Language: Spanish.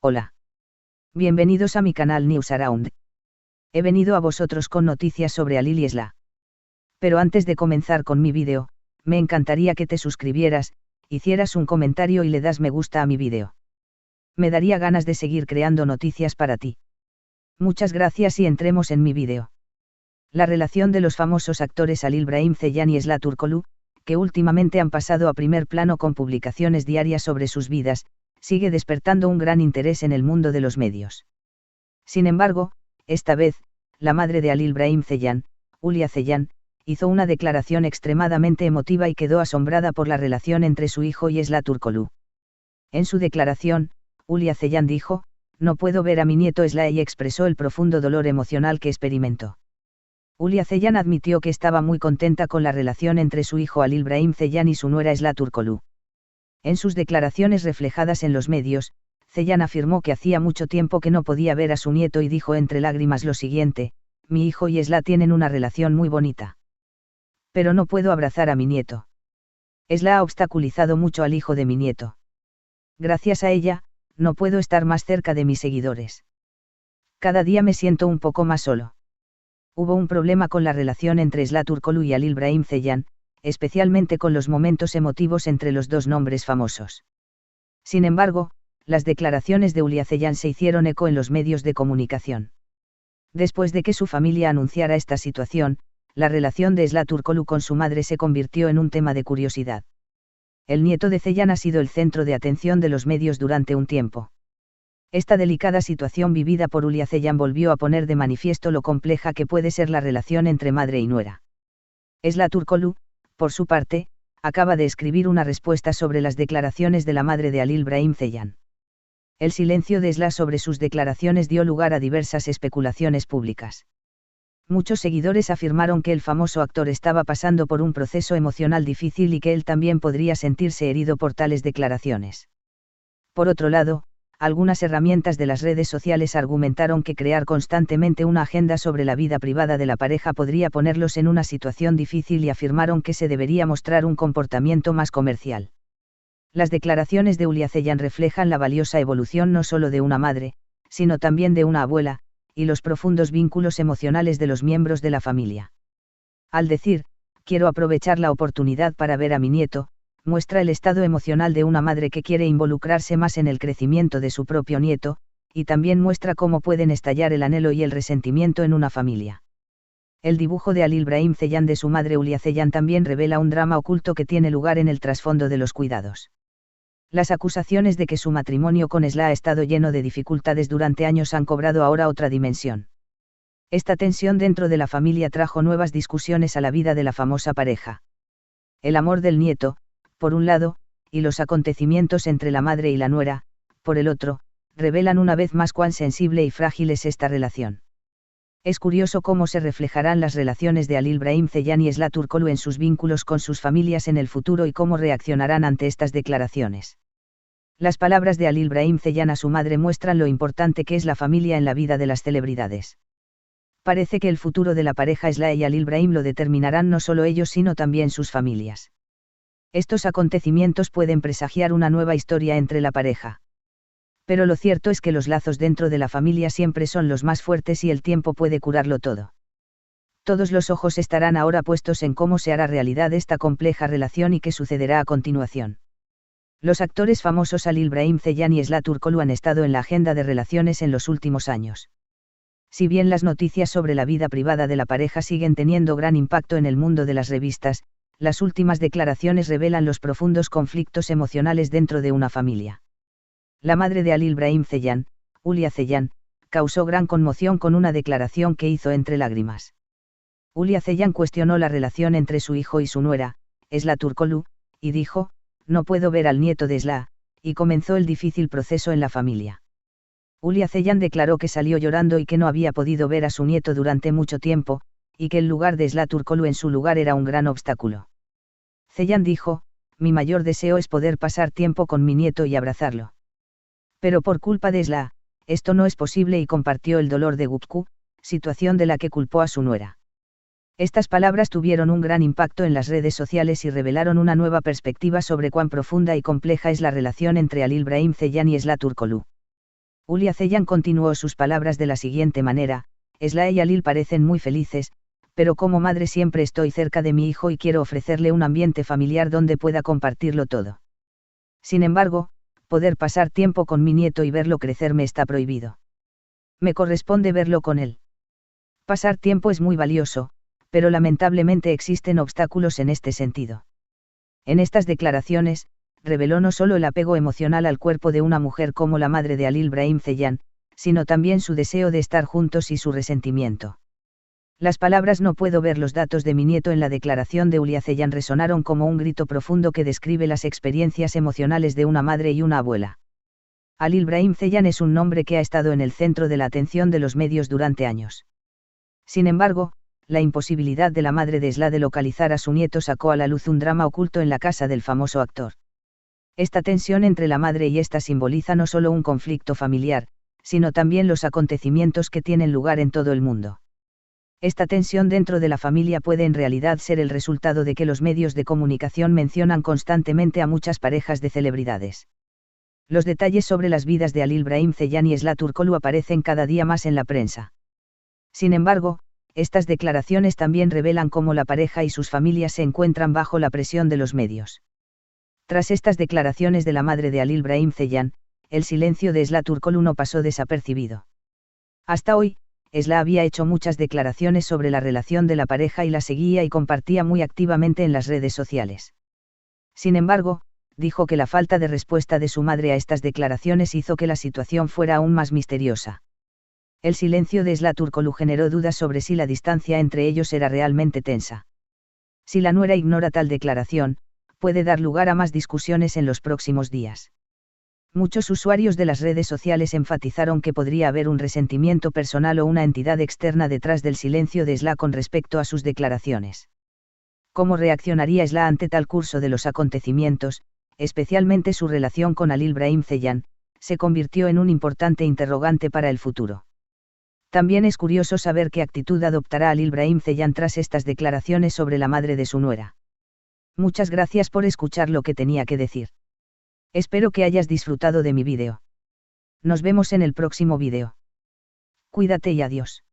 Hola. Bienvenidos a mi canal News Around. He venido a vosotros con noticias sobre Alil y Esla. Pero antes de comenzar con mi vídeo, me encantaría que te suscribieras, hicieras un comentario y le das me gusta a mi vídeo. Me daría ganas de seguir creando noticias para ti. Muchas gracias y entremos en mi vídeo. La relación de los famosos actores Halil Brahim Ceylan y Esla Turkoglu, que últimamente han pasado a primer plano con publicaciones diarias sobre sus vidas, sigue despertando un gran interés en el mundo de los medios. Sin embargo, esta vez, la madre de Halil Brahim Ceylan, Hulya Ceylan, hizo una declaración extremadamente emotiva y quedó asombrada por la relación entre su hijo y Esla Turkoglu. En su declaración, Hulya Ceylan dijo: "No puedo ver a mi nieto Esla", y expresó el profundo dolor emocional que experimentó. Hulya Ceylan admitió que estaba muy contenta con la relación entre su hijo Halil Brahim Ceylan y su nuera Esla Turkoglu. En sus declaraciones reflejadas en los medios, Ceylan afirmó que hacía mucho tiempo que no podía ver a su nieto y dijo entre lágrimas lo siguiente: "Mi hijo y Esla tienen una relación muy bonita. Pero no puedo abrazar a mi nieto. Esla ha obstaculizado mucho al hijo de mi nieto. Gracias a ella, no puedo estar más cerca de mis seguidores. Cada día me siento un poco más solo". Hubo un problema con la relación entre Esla Turkoglu y Halil Brahim Ceylan, especialmente con los momentos emotivos entre los dos nombres famosos. Sin embargo, las declaraciones de Hulya Ceylan se hicieron eco en los medios de comunicación. Después de que su familia anunciara esta situación, la relación de Esla Turkoglu con su madre se convirtió en un tema de curiosidad. El nieto de Ceylan ha sido el centro de atención de los medios durante un tiempo. Esta delicada situación vivida por Hulya Ceylan volvió a poner de manifiesto lo compleja que puede ser la relación entre madre y nuera. Esla Turkoglu, por su parte, acaba de escribir una respuesta sobre las declaraciones de la madre de Halil Brahim Ceylan. El silencio de Esla sobre sus declaraciones dio lugar a diversas especulaciones públicas. Muchos seguidores afirmaron que el famoso actor estaba pasando por un proceso emocional difícil y que él también podría sentirse herido por tales declaraciones. Por otro lado, algunas herramientas de las redes sociales argumentaron que crear constantemente una agenda sobre la vida privada de la pareja podría ponerlos en una situación difícil y afirmaron que se debería mostrar un comportamiento más comercial. Las declaraciones de Hulya Ceylan reflejan la valiosa evolución no solo de una madre, sino también de una abuela, y los profundos vínculos emocionales de los miembros de la familia. Al decir: "Quiero aprovechar la oportunidad para ver a mi nieto", muestra el estado emocional de una madre que quiere involucrarse más en el crecimiento de su propio nieto, y también muestra cómo pueden estallar el anhelo y el resentimiento en una familia. El dibujo de Halil Brahim Ceylan de su madre Hulya Ceylan también revela un drama oculto que tiene lugar en el trasfondo de los cuidados. Las acusaciones de que su matrimonio con Esla ha estado lleno de dificultades durante años han cobrado ahora otra dimensión. Esta tensión dentro de la familia trajo nuevas discusiones a la vida de la famosa pareja. El amor del nieto, por un lado, y los acontecimientos entre la madre y la nuera, por el otro, revelan una vez más cuán sensible y frágil es esta relación. Es curioso cómo se reflejarán las relaciones de Halil Brahim Ceylan y Esla Turkoglu en sus vínculos con sus familias en el futuro y cómo reaccionarán ante estas declaraciones. Las palabras de Halil Brahim Ceylan a su madre muestran lo importante que es la familia en la vida de las celebridades. Parece que el futuro de la pareja Esla y Halil Brahim lo determinarán no solo ellos sino también sus familias. Estos acontecimientos pueden presagiar una nueva historia entre la pareja. Pero lo cierto es que los lazos dentro de la familia siempre son los más fuertes y el tiempo puede curarlo todo. Todos los ojos estarán ahora puestos en cómo se hará realidad esta compleja relación y qué sucederá a continuación. Los actores famosos Halil Brahim Ceylan y Esla Turkoglu han estado en la agenda de relaciones en los últimos años. Si bien las noticias sobre la vida privada de la pareja siguen teniendo gran impacto en el mundo de las revistas, las últimas declaraciones revelan los profundos conflictos emocionales dentro de una familia. La madre de Halil Brahim Ceylan, Hulya Ceylan, causó gran conmoción con una declaración que hizo entre lágrimas. Hulya Ceylan cuestionó la relación entre su hijo y su nuera, Esla Turkoglu, y dijo: "No puedo ver al nieto de Esla", y comenzó el difícil proceso en la familia. Hulya Ceylan declaró que salió llorando y que no había podido ver a su nieto durante mucho tiempo, y que el lugar de Esla Turkoglu en su lugar era un gran obstáculo. Ceylan dijo: "Mi mayor deseo es poder pasar tiempo con mi nieto y abrazarlo. Pero por culpa de Esla, esto no es posible", y compartió el dolor de Gupku, situación de la que culpó a su nuera. Estas palabras tuvieron un gran impacto en las redes sociales y revelaron una nueva perspectiva sobre cuán profunda y compleja es la relación entre Halil Brahim Ceylan y Esla Turkoglu. Hülya Ceylan continuó sus palabras de la siguiente manera: Esla y Alil parecen muy felices, pero como madre siempre estoy cerca de mi hijo y quiero ofrecerle un ambiente familiar donde pueda compartirlo todo. Sin embargo, poder pasar tiempo con mi nieto y verlo crecer me está prohibido. Me corresponde verlo con él. Pasar tiempo es muy valioso, pero lamentablemente existen obstáculos en este sentido. En estas declaraciones, reveló no solo el apego emocional al cuerpo de una mujer como la madre de Halil Brahim Ceylan, sino también su deseo de estar juntos y su resentimiento. Las palabras "no puedo ver los datos de mi nieto" en la declaración de Hülya Ceylan resonaron como un grito profundo que describe las experiencias emocionales de una madre y una abuela. Halil Brahim Ceylan es un nombre que ha estado en el centro de la atención de los medios durante años. Sin embargo, la imposibilidad de la madre de Esla de localizar a su nieto sacó a la luz un drama oculto en la casa del famoso actor. Esta tensión entre la madre y esta simboliza no solo un conflicto familiar, sino también los acontecimientos que tienen lugar en todo el mundo. Esta tensión dentro de la familia puede en realidad ser el resultado de que los medios de comunicación mencionan constantemente a muchas parejas de celebridades. Los detalles sobre las vidas de Halil Brahim Ceylan y Esla Turkoglu aparecen cada día más en la prensa. Sin embargo, estas declaraciones también revelan cómo la pareja y sus familias se encuentran bajo la presión de los medios. Tras estas declaraciones de la madre de Halil Brahim Ceylan, el silencio de Esla Turkoglu no pasó desapercibido. Hasta hoy, Esla había hecho muchas declaraciones sobre la relación de la pareja y la seguía y compartía muy activamente en las redes sociales. Sin embargo, dijo que la falta de respuesta de su madre a estas declaraciones hizo que la situación fuera aún más misteriosa. El silencio de Esla Turkoglu generó dudas sobre si la distancia entre ellos era realmente tensa. Si la nuera ignora tal declaración, puede dar lugar a más discusiones en los próximos días. Muchos usuarios de las redes sociales enfatizaron que podría haber un resentimiento personal o una entidad externa detrás del silencio de Esla con respecto a sus declaraciones. ¿Cómo reaccionaría Esla ante tal curso de los acontecimientos, especialmente su relación con Halil Brahim Ceylan, se convirtió en un importante interrogante para el futuro? También es curioso saber qué actitud adoptará Halil Brahim Ceylan tras estas declaraciones sobre la madre de su nuera. Muchas gracias por escuchar lo que tenía que decir. Espero que hayas disfrutado de mi vídeo. Nos vemos en el próximo vídeo. Cuídate y adiós.